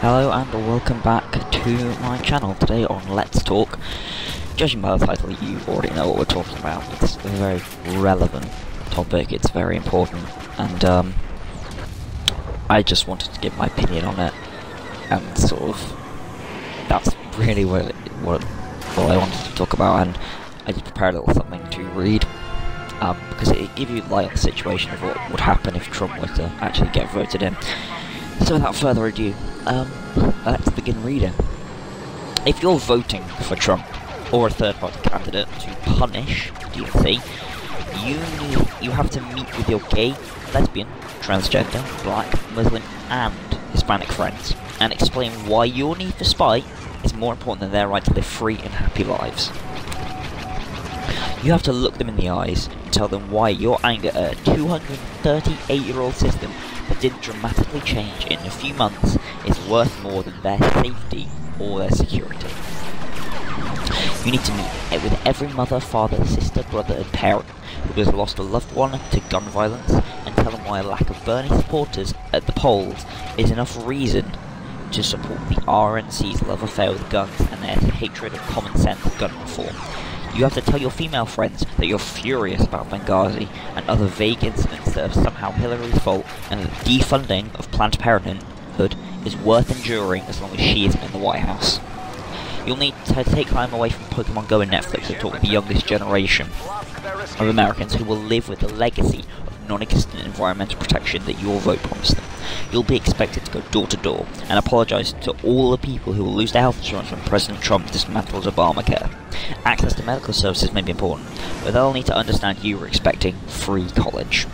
Hello and welcome back to my channel. Today on Let's Talk, judging by the title you already know what we're talking about. It's a very relevant topic, it's very important, and I just wanted to give my opinion on it, and sort of, that's really what I wanted to talk about, and I just prepared a little something to read, because it gives you light on the situation of what would happen if Trump were to actually get voted in. So without further ado, let's begin reading. If you're voting for Trump or a third-party candidate to punish DNC, you have to meet with your gay, lesbian, transgender, black, Muslim, and Hispanic friends and explain why your need for spite is more important than their right to live free and happy lives. You have to look them in the eyes and tell them why your anger at a 238-year-old system that didn't dramatically change in a few months is worth more than their safety or their security. You need to meet with every mother, father, sister, brother and parent who has lost a loved one to gun violence and tell them why a lack of Bernie supporters at the polls is enough reason to support the RNC's love affair with guns and their hatred of common sense gun reform. You have to tell your female friends that you're furious about Benghazi and other vague incidents that are somehow Hillary's fault, and that defunding of Planned Parenthood is worth enduring as long as she isn't in the White House. You'll need to take time away from Pokemon Go and Netflix to talk with the youngest generation of Americans who will live with the legacy of non-existent environmental protection that your vote promised them. You'll be expected to go door to door and apologise to all the people who will lose their health insurance when President Trump dismantles Obamacare. Access to medical services may be important, but they'll need to understand you were expecting free college.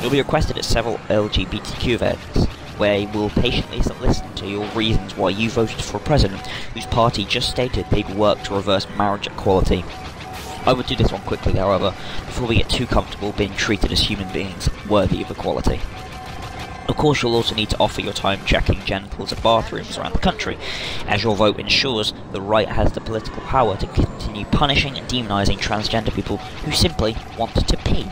You'll be requested at several LGBTQ events, where you will patiently listen to your reasons why you voted for a president whose party just stated they'd work to reverse marriage equality. I would do this one quickly, however, before we get too comfortable being treated as human beings worthy of equality. Of course, you'll also need to offer your time checking genitals at bathrooms around the country, as your vote ensures the right has the political power to continue punishing and demonising transgender people who simply want to pee.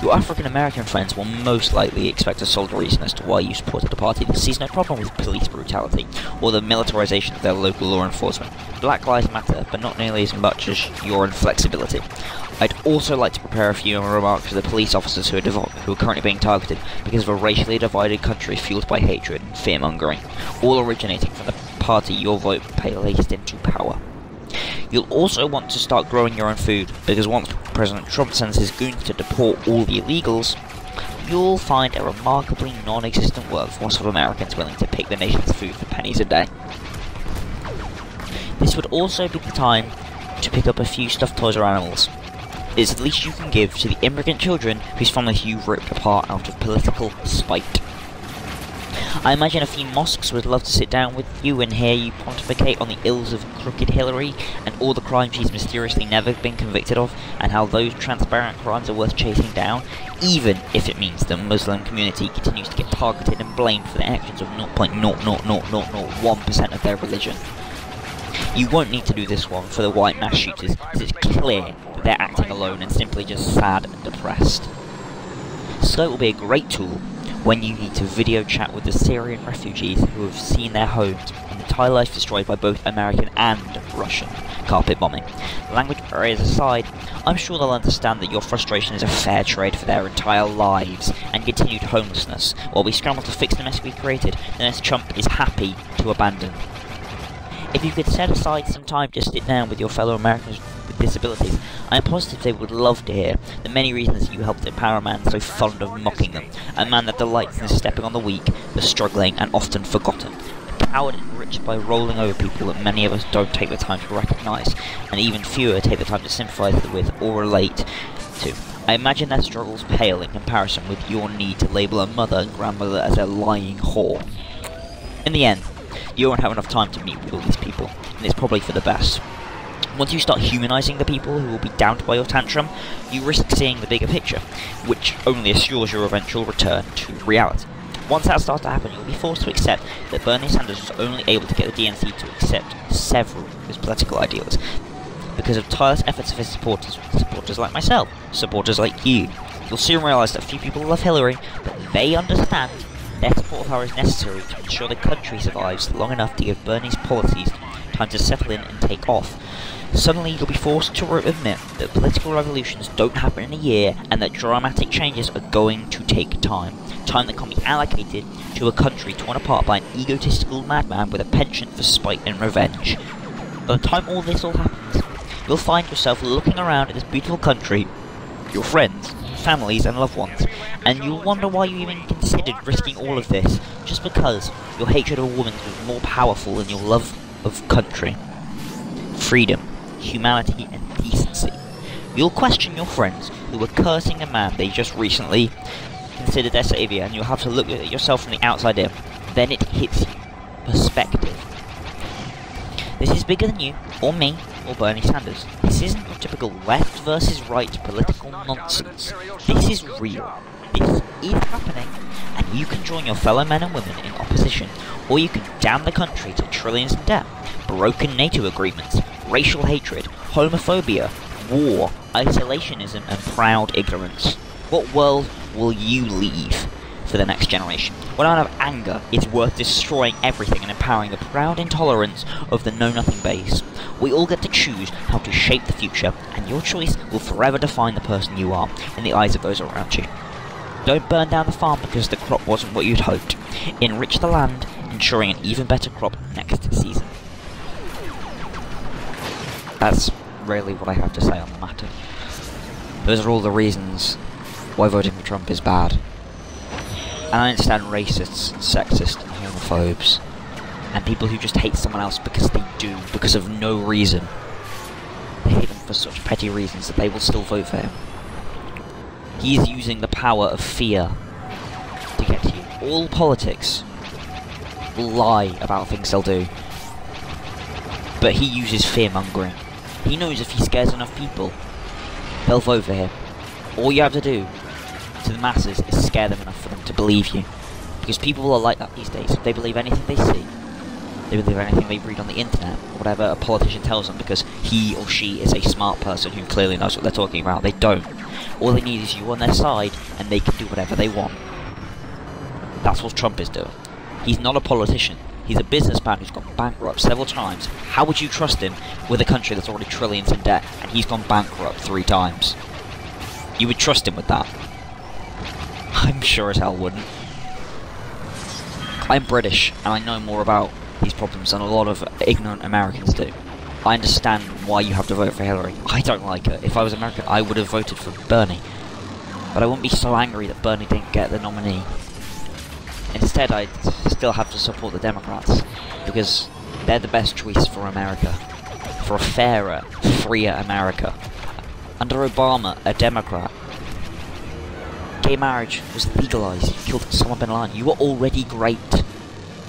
Your African American friends will most likely expect a solid reason as to why you supported a party that sees no problem with police brutality or the militarization of their local law enforcement. Black Lives Matter, but not nearly as much as your inflexibility. I'd also like to prepare a few remarks for the police officers who are currently being targeted because of a racially divided country fueled by hatred and fear-mongering, all originating from the party your vote placed into power. You'll also want to start growing your own food, because once President Trump sends his goons to deport all the illegals, you'll find a remarkably non-existent workforce of Americans willing to pick the nation's food for pennies a day. This would also be the time to pick up a few stuffed toys or animals. It's the least you can give to the immigrant children whose families you've ripped apart out of political spite. I imagine a few mosques would love to sit down with you and hear you pontificate on the ills of crooked Hillary and all the crimes she's mysteriously never been convicted of, and how those transparent crimes are worth chasing down, even if it means the Muslim community continues to get targeted and blamed for the actions of 0.00001% of their religion. You won't need to do this one for the white mass shooters, as it's clear that they're acting alone and simply just sad and depressed. So it will be a great tool when you need to video chat with the Syrian refugees who have seen their homes and entire life destroyed by both American and Russian carpet bombing. Language barriers aside, I'm sure they'll understand that your frustration is a fair trade for their entire lives and continued homelessness, while we scramble to fix the mess we've created, the mess Trump is happy to abandon. If you could set aside some time to sit down with your fellow Americans with disabilities, I am positive they would love to hear the many reasons you helped empower a man so fond of mocking them, a man that delights in stepping on the weak, the struggling and often forgotten, empowered and enriched by rolling over people that many of us don't take the time to recognise, and even fewer take the time to sympathise with or relate to. I imagine their struggles pale in comparison with your need to label a mother and grandmother as a lying whore. In the end, you won't have enough time to meet with all these people, and it's probably for the best. Once you start humanising the people who will be downed by your tantrum, you risk seeing the bigger picture, which only assures your eventual return to reality. Once that starts to happen, you'll be forced to accept that Bernie Sanders was only able to get the DNC to accept several of his political ideals because of tireless efforts of his supporters like myself, supporters like you. You'll soon realise that few people love Hillary, but they understand their support support of power is necessary to ensure the country survives long enough to give Bernie's policies time to settle in and take off. Suddenly you'll be forced to admit that political revolutions don't happen in a year and that dramatic changes are going to take time. Time that can't be allocated to a country torn apart by an egotistical madman with a penchant for spite and revenge. By the time all this happens, you'll find yourself looking around at this beautiful country, your friends, families and loved ones, and you'll wonder why you even considered risking all of this just because your hatred of a woman was more powerful than your love of country, freedom, humanity and decency. You'll question your friends who were cursing a man they just recently considered their saviour, and you'll have to look at yourself from the outside in. Then it hits you. Perspective. This is bigger than you, or me, or Bernie Sanders. This isn't your typical left versus right political nonsense. This is real. This is happening, and you can join your fellow men and women in opposition, or you can damn the country to trillions in debt, broken NATO agreements, racial hatred, homophobia, war, isolationism, and proud ignorance. What world will you leave for the next generation? What amount of anger is worth destroying everything and empowering the proud intolerance of the know-nothing base? We all get to choose how to shape the future, and your choice will forever define the person you are in the eyes of those around you. Don't burn down the farm because the crop wasn't what you'd hoped. Enrich the land, ensuring an even better crop next season. That's really what I have to say on the matter. Those are all the reasons why voting for Trump is bad. And I understand racists, sexists, and homophobes, and people who just hate someone else because they do, because of no reason. They hate them for such petty reasons that they will still vote for him. He is using the power of fear to get to you. All politics will lie about things they'll do, but he uses fear-mongering. He knows if he scares enough people, they'll vote for him. All you have to do to the masses is scare them enough for them to believe you. Because people are like that these days. They believe anything they see. They believe anything they read on the internet, or whatever a politician tells them, because he or she is a smart person who clearly knows what they're talking about. They don't. All they need is you on their side, and they can do whatever they want. That's what Trump is doing. He's not a politician. He's a businessman who's gone bankrupt several times. How would you trust him with a country that's already trillions in debt, and he's gone bankrupt 3 times? You would trust him with that? I'm sure as hell wouldn't. I'm British, and I know more about these problems than a lot of ignorant Americans do. I understand why you have to vote for Hillary. I don't like her. If I was American, I would have voted for Bernie. But I wouldn't be so angry that Bernie didn't get the nominee. Instead, I'd still have to support the Democrats, because they're the best choice for America. For a fairer, freer America. Under Obama, a Democrat, gay marriage was legalized. You killed Osama bin Laden. You were already great.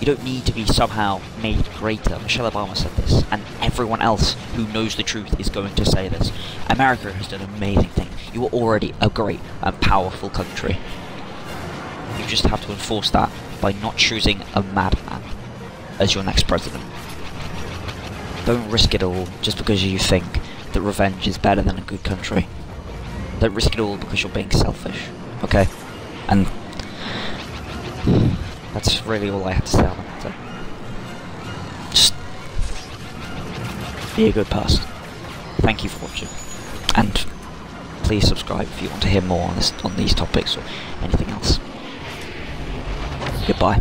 You don't need to be somehow made greater. Michelle Obama said this, and everyone else who knows the truth is going to say this. America has done amazing things. You are already a great and powerful country. You just have to enforce that by not choosing a madman as your next president. Don't risk it all just because you think that revenge is better than a good country. Don't risk it all because you're being selfish, okay? And that's really all I have to say on that. Just be a good person. Thank you for watching, and please subscribe if you want to hear more on these topics or anything else. Goodbye.